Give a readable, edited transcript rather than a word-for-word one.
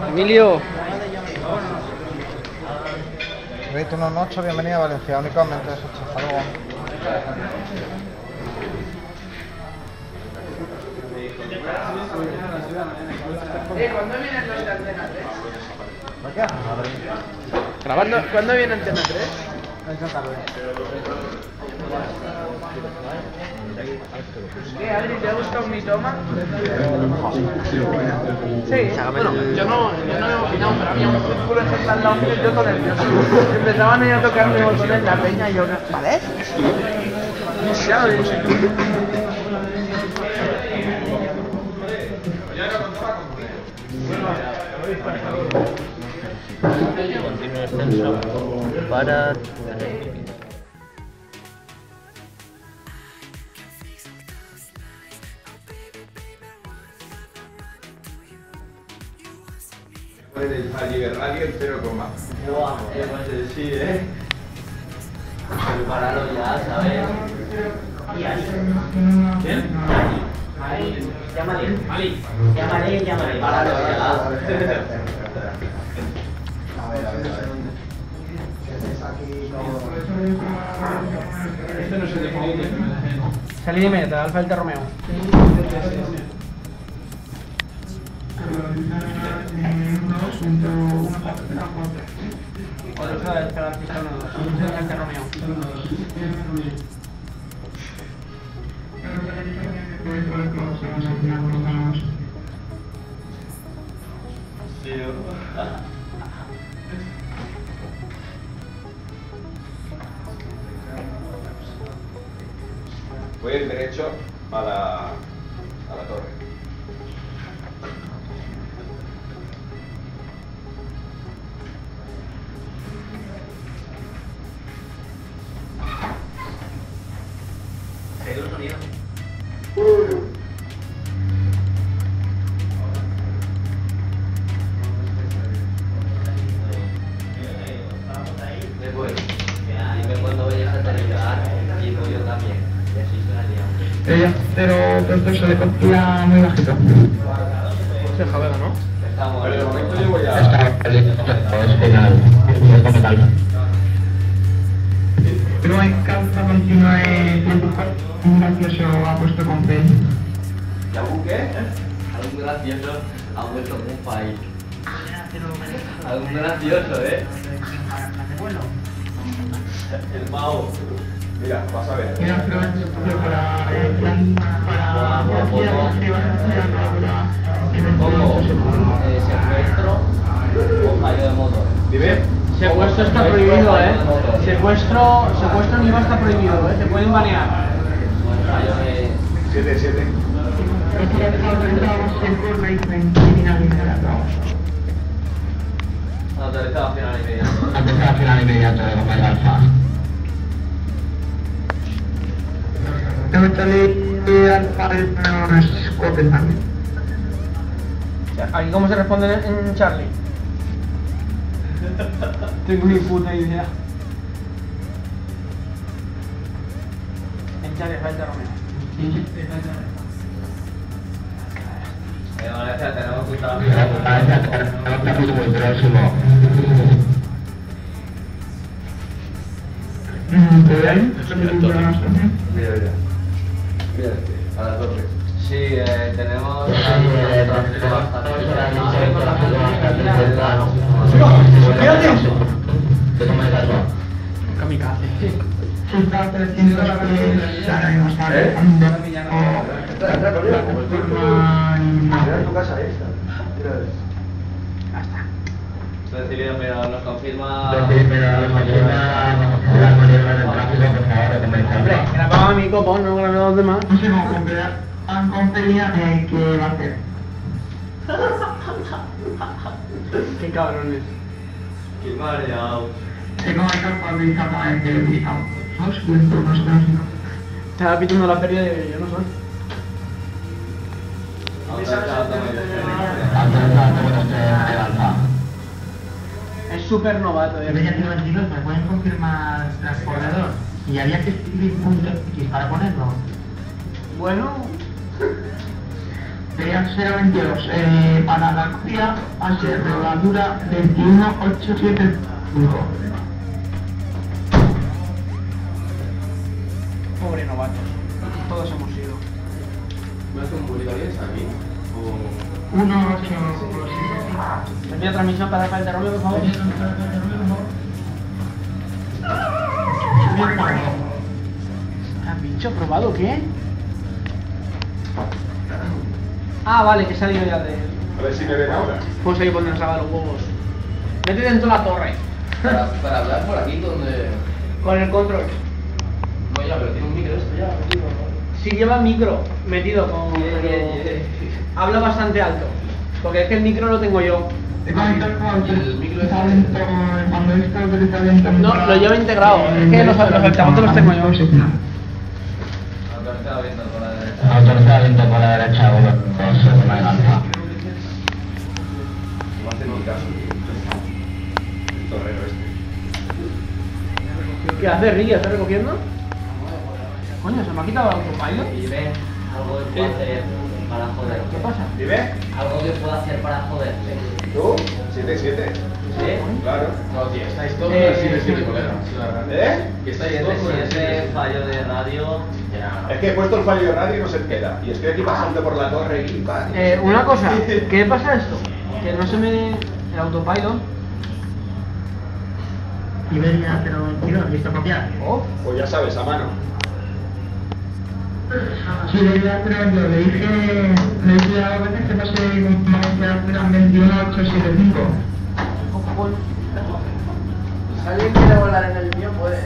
Emilio. Returno 8, bienvenida a Valencia, únicamente eso, hasta luego. ¿Cuándo vienen los de Antena 3? ¿Por qué? Grabando. ¿Cuándo viene Antena 3? Esta tarde. ¿Qué, Adri, te ha gustado mi toma? Sí, bueno, yo no he opinado, pero había un círculo ejemplo al lado mío y yo todo nervioso. Empezaban a ir a tocarme botones la peña y yo, ¿vale? No sé, Continuo descenso para... Puede llegar alguien 0, Guau, pues sí, Prepararlo ya, ¿sabes? ¿Quién? Llámale. Páralo ya. Este no es el de Felipe. Salí de meta, Alfa Delta Romeo. Voy a ir derecho a la torre. ¿Se ha ido el sonido? Después, dime cuando vayas a terminar y yo también. Y así suena liado. Pero proceso de copia muy bajito. Se Javega, ¿no? Estamos. Pero de momento yo voy a... Está es final. Como tal. Pero hay calza continua un gracioso ha puesto con P. ¿Y algún qué? Algún gracioso ha puesto un país. Algún gracioso, El Mao. Mira, vas a ver. Mira, pero para Secuestro o fallo de motor. Dime. Secuestro está prohibido, Secuestro en IVA está prohibido, Te pueden banear. Fallo de... 7. Autorizado final inmediato. Autorizado final inmediato de Goma de Alfa. Alfa no es Scope también. ¿Aquí cómo se responde en Charlie? Tengo ni puta idea. En Charlie, falta Romeo. Valencia, tenemos que estar... muy próximo. Mira, a la torre. Sí, tenemos... Kamikaze. Mira tu casa esta. Mira. Recibido, pero nos confirma... Grababa mi copo, no grababa los demás. No sé cómo han convenido que va a hacer. Qué cabrones. Qué mareado. Se cómo hay que actualizar para que utilizamos. Vamos, cuento más clásico. Estaba pitando la feria de yo no soy. Es súper novato, En vez de 22, ¿me pueden confirmar transportador? ¿Y había que escribir punto X para ponerlo? Bueno, Debería ser 22. Para la copia va a ser rodadura 21875. Pobre novato. Todos hemos ido. ¿Me hace un bolívares aquí? O... 1875. Envía transmisión para Rafael de Romeo, por favor. ¿Has bicho probado qué? Ah, vale, que he salido ya de... A ver si me ven ahora. Pues ahí poner los huevos. Mete dentro la torre. Para hablar por aquí donde... Con el control. No, ya, pero tiene un micro esto ya, metido, ¿no? Si lleva micro metido con... Habla bastante alto. Porque es que el micro lo tengo yo. No, lo lleva integrado. Es que los altavoces los tengo yo. Autorizado viento por la derecha. Autorizado viento por la derecha, según la lanza. No hace ni caso. El torrero este. ¿Qué hace Ricky? ¿Estás recogiendo? Coño, se me ha quitado el autopilot. Y ve algo que puedo hacer para joder. ¿Qué pasa? ¿Dime? Algo que puedo hacer para joderle. ¿Tú? 7-7. ¿Sí? Claro. No, tío, estáis todos en el 7-7, colega. ¿Eh? Estáis todos en ese fallo de radio. Ya. Es que he puesto el fallo de radio y no se queda. Y estoy aquí pasando por la torre y va. Una cosa, ¿qué pasa esto? Que no se me... el autopilot. Iberia, pero tío, ¿has visto copiar? Oh, Pues ya sabes, a mano. Sí, Iberia, pero yo le dije a veces que no sé cómo eran 21875. si alguien quiere volar en el mío, puede.